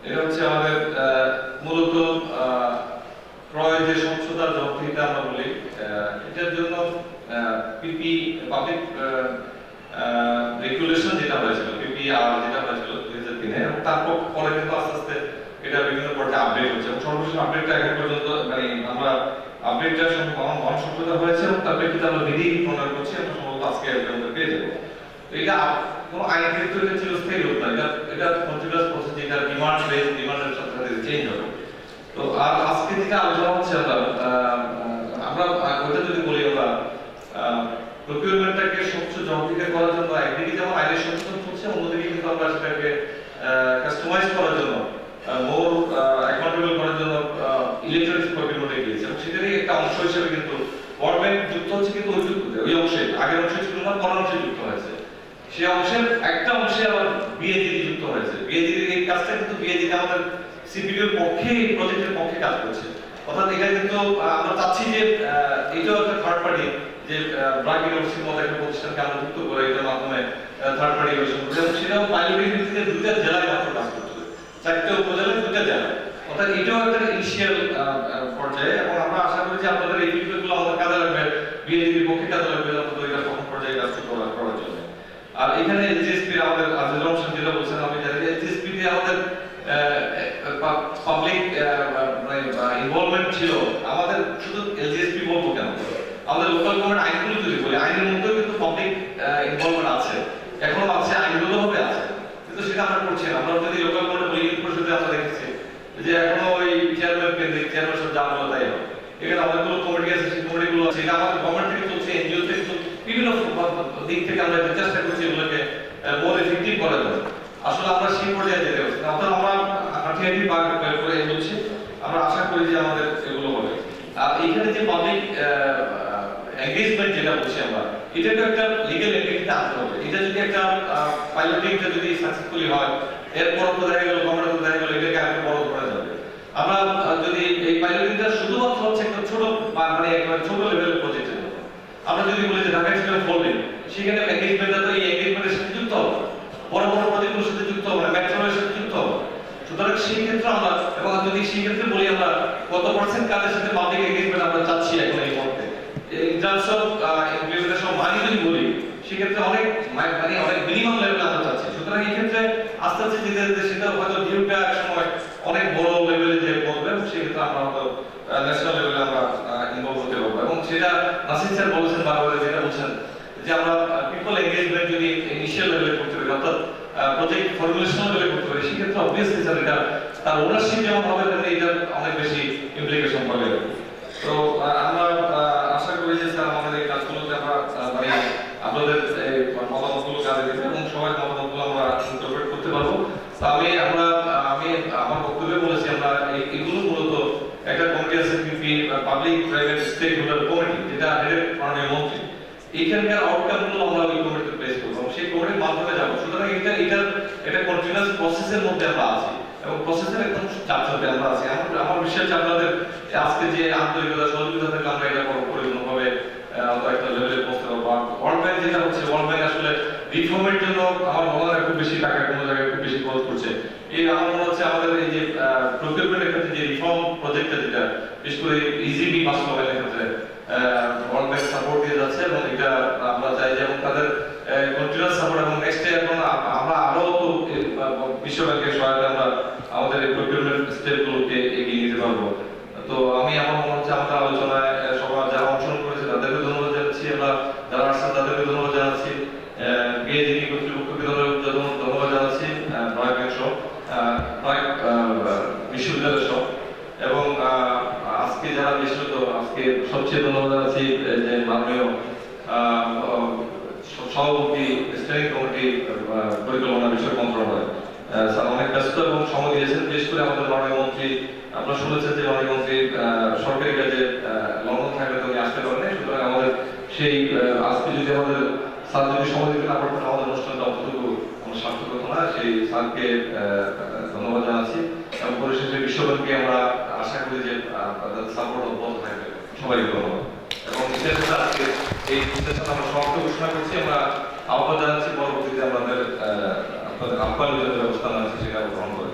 এটা হচ্ছে আমাদের মূলত ক্রয় যে স্বচ্ছতার যন্ত্রটা আমরা বলি, এটার জন্য পিপি পাবলিক রেগুলেশন যেটা হয়েছিল, পিপিআর যেটা হয়েছিল 2003-এ, এবং তারপর পরে কিন্তু আস্তে আস্তে এটা বিভিন্ন পর্যায়ে আপডেট হচ্ছে, এবং সর্বশেষ আপডেটটা এখন পর্যন্ত মানে আমরা আপডেটটা গণস্বচ্ছতা হয়েছে এবং তার প্রেক্ষিতে আমরা বিধি প্রণয়ন করছি, আমরা সম্ভবত আজকে পেয়ে যাবো। তো এটা কোনো আইন ক্ষেত্রে এটা চিরস্থায়ী রূপ না, এটা কন্টিনিউয়াস প্রসেস, যেটা ডিমান্ড বেস, ডিমান্ডের সাথে সাথে চেঞ্জ হবে। তো আর আজকে যেটা আলোচনা হচ্ছে আমরা ওইটা যদি বলি, আমরা প্রকিউরমেন্টটাকে স্বচ্ছ জনপ্রিয় করার জন্য একদিকে যেমন আইনের সচেতন হচ্ছে, অন্যদিকে কিন্তু আমরা সেটাকে কাস্টমাইজ করার জন্য, মোর অ্যাকাউন্টেবল করার জন্য ইলেকট্রনিক প্রকিউরমেন্টে গিয়েছে, এবং সেটারই একটা অংশ হিসেবে কিন্তু ওয়ার্ল্ড ব্যাংক যুক্ত হচ্ছে, কিন্তু ওই অংশে আগের অংশে ছিল না, পরের অংশে যুক্ত হয়েছে। সেই অংশের একটা অংশে আবার বিএজিডি যুক্ত হয়েছে। বিএজিডির এই কাজটা কিন্তু বিএজিডি আমাদের সিপিডির পক্ষে, এই প্রজেক্টের পক্ষে কাজ করছে। অর্থাৎ এটা কিন্তু আমরা চাচ্ছি যে এটাও একটা থার্ড পার্টি, যে ব্র্যাক ইউনিভার্সিটির মতো একটা প্রতিষ্ঠানকে আমরা যুক্ত করে এটার মাধ্যমে থার্ড পার্টি ইভ্যালুয়েশন করতে, এবং সেটাও পাইলটের ভিত্তিতে 2টা জেলায় মাত্র কাজ করছে, 4টে উপজেলায় 2টা জেলায়। অর্থাৎ এটাও একটা ইনিশিয়াল পর্যায়ে, এবং আমরা আশা করি যে আপনাদের এই ফিডব্যাকগুলো আমাদের কাজে লাগবে, বিএজিডির পক্ষে কাজে লাগবে, অন্তত এটা প্রথম পর্যায়ে কাজ করার জন্য। আর এখানে এলজিএসপি আমাদের আজিজুল রহমান যেটা বলছেন, আমি জানি যে এলজিএসপি তে আমাদের পাবলিক ইনভলভমেন্ট ছিল। আমাদের শুধু এলজিএসপি বলবো কেন, আমাদের লোকাল গভর্নমেন্ট আইনগুলো যদি বলি, আইনের মধ্যেও কিন্তু পাবলিক ইনভলভমেন্ট আছে, এখনো আছে, আইনগুলো হবে আছে, কিন্তু সেটা আমরা করছি না। আমরা যদি লোকাল গভর্নমেন্ট বলি, পরিষদে আমরা দেখেছি যে এখনো ওই চেয়ারম্যান কেন্দ্রিক, চেয়ারম্যান সব যা বলে তাই হবে। এখানে অনেকগুলো কমিটি আছে, সেই কমিটিগুলো আছে, এটা আমাদের গভর্নমেন্ট থেকে চলছে, এনজিও থেকে চলছে, বিভিন্ন দিক থেকে আমরা চেষ্টা করছি এগুলোকে মোর এফেক্টিভ করার জন্য। আসলে আমরা সেই পর্যায়ে যেতে পারছি না, অর্থাৎ আমরা আঠিয়াটি বাগ করে এগোচ্ছি, আমরা আশা করি যে আমাদের এগুলো হবে। আর এখানে যে পাবলিক এনগেজমেন্ট যেটা বলছি আমরা, এটাকে একটা লিগ্যাল এন্টিটিতে আনতে হবে। এটা যদি একটা পাইলটিংটা যদি সাকসেসফুলি হয়, এরপর তো দেখা গেল গভর্নমেন্ট দেখা গেল এটাকে আরো বড় করা যাবে। আমরা যদি এই পাইলটিংটা শুধুমাত্র হচ্ছে একটা ছোট মানে একবার ছোট লেভেলের প্রজেক্টের জন্য, আমরা যদি বলি যে ঢাকা ছিল ফোল্ডিং, সেখানে এনগেজমেন্টটা তো এই এনগেজমেন্টের সাথে যুক্ত হবে, বড় বড় প্রজেক্টগুলোর সাথে যুক্ত হবে, মেট্রোর সাথে যুক্ত হবে। সুতরাং সেই ক্ষেত্রে আমরা, এবং যদি সেই ক্ষেত্রে বলি আমরা কত পার্সেন্ট কাজের সাথে পাবলিক এনগেজমেন্ট আমরা চাচ্ছি এখন এই মুহূর্তে, in terms of implementation of money যদি বলি, সেক্ষেত্রে অনেক মানে অনেক মিনিমাম লেভেলে আমরা চাচ্ছি। সুতরাং এই ক্ষেত্রে আস্তে আস্তে যেতে যেতে সেটা হয়তো ডিউটা এক সময় অনেক বড় লেভেলে যে পৌঁছবে, এবং সেক্ষেত্রে আমরা হয়তো ন্যাশনাল লেভেলে আমরা ইনভলভ হতে পারবো। এবং সেটা নাসির স্যার বলেছেন বারবার, যেটা বলছেন যে আমরা পিপল এনগেজমেন্ট যদি ইনিশিয়াল লেভেলে করতে পারি, অর্থাৎ প্রজেক্ট ফর্মুলেশন লেভেলে করতে পারি, সেক্ষেত্রে অবভিয়াসলি স্যার এটা তার ওনারশিপ যেমন হবে, তেমনি এটা অনেক বেশি ইমপ্লিকেশন পাবে। তো আমরা আশা করি যে স্যার আমাদের এই কাজগুলোতে আমরা মানে আপনাদের মতামতগুলো কাজে দেবে, এবং সবার মতামতগুলো আমরা ইন্টারপ্রেট করতে পারবো। তো আমি আমার বক্তব্যে বলেছি আমরা এগুলো মূলত একটা কমিটি আছে, PP public private stakeholder committee, যেটা হেডেড মাননীয় মন্ত্রী। এইখানকার আউটকামগুলো আমরা ওই কমিটিতে প্লেস করবো, সেই কমিটির মাধ্যমে যাবো। সুতরাং এটা কন্টিনিউয়াস প্রসেসের মধ্যে আমরা আছি, এবং প্রসেসের একদম চাপচাপে আমরা আছি। আমার বিশ্বাস আপনাদের আজকে যে আন্তরিকতা, সহযোগিতা থেকে আমরা এটা পরিপূর্ণভাবে একটা লেভেলে পৌঁছতে পারবো। ওয়ার্ল্ড ব্যাংক যেটা হচ্ছে, ওয়ার্ল্ড ব্যাংক আসলে রিফর্মের জন্য আমার মনে হয় খুব বেশি টাকা কোনো জায়গায় খুব বেশি খরচ করছে। এই আমার মনে হচ্ছে আমাদের এই যে প্রকিউরমেন্টের ক্ষেত্রে যে রিফর্ম প্রজেক্টটা, যেটা বিশেষ করে ইজিবি বাস্তবায়নের ক্ষেত্রে ওয়ার্ল্ড ব্যাংক সাপোর্ট দিয়ে যাচ্ছে, এবং এটা আমরা চাই যে এবং তাদের কন্টিনিউয়াস সাপোর্ট, এবং নেক্সট এখন আমরা আরো তো বিশ্ব ব্যাংকের সহায়তা আমরা আমাদের এই প্রকিউরমেন্ট স্টেপগুলোকে এগিয়ে নিতে পারবো। তো আমার মনে হচ্ছে আমাদের আলোচনায় সবাই যারা অংশগ্রহণ করেছে তাদেরকে ধন্যবাদ জানাচ্ছি, আমরা যারা আসছেন তাদেরকে ধন্যবাদ জানাচ্ছি, বিএজিডি কর্তৃপক্ষকে ধন্যবাদ জানাচ্ছি, ব্র্যাক ব্যাংক সহ বিশ্ববিদ্যালয় সহ, এবং আজকে যারা বিশেষত আজকে সবচেয়ে ধন্যবাদ জানাচ্ছি যে মাননীয় সভাপতি স্ট্যান্ডিং কমিটি পরিকল্পনা বিষয়ক মন্ত্রণালয় স্যার অনেক ব্যস্ত এবং সময় দিয়েছেন। বিশেষ করে আমাদের মাননীয় মন্ত্রী, আপনারা শুনেছেন যে মাননীয় মন্ত্রী সরকারি কাজে লন্ডন থাকলে তো উনি আসতে পারেন। সুতরাং আমাদের সেই আজকে যদি আমাদের স্যার যদি সময় দিতে না পারতেন, আমাদের অনুষ্ঠানটা অতটুকু আমরা সার্থক হতো না। সেই স্যারকে ধন্যবাদ জানাচ্ছি, এবং পরিশেষে বিশ্বব্যাংকে আমরা আশা করি যে তাদের সাপোর্ট অব্যাহত থাকবে। সবাইকে ধন্যবাদ, এবং আজকে এই সেশন আমরা সমাপ্ত ঘোষণা করছি। আমরা আহ্বান জানাচ্ছি পরবর্তীতে আপনাদের আহ্বানের ব্যবস্থা আছে সেটা গ্রহণ করে।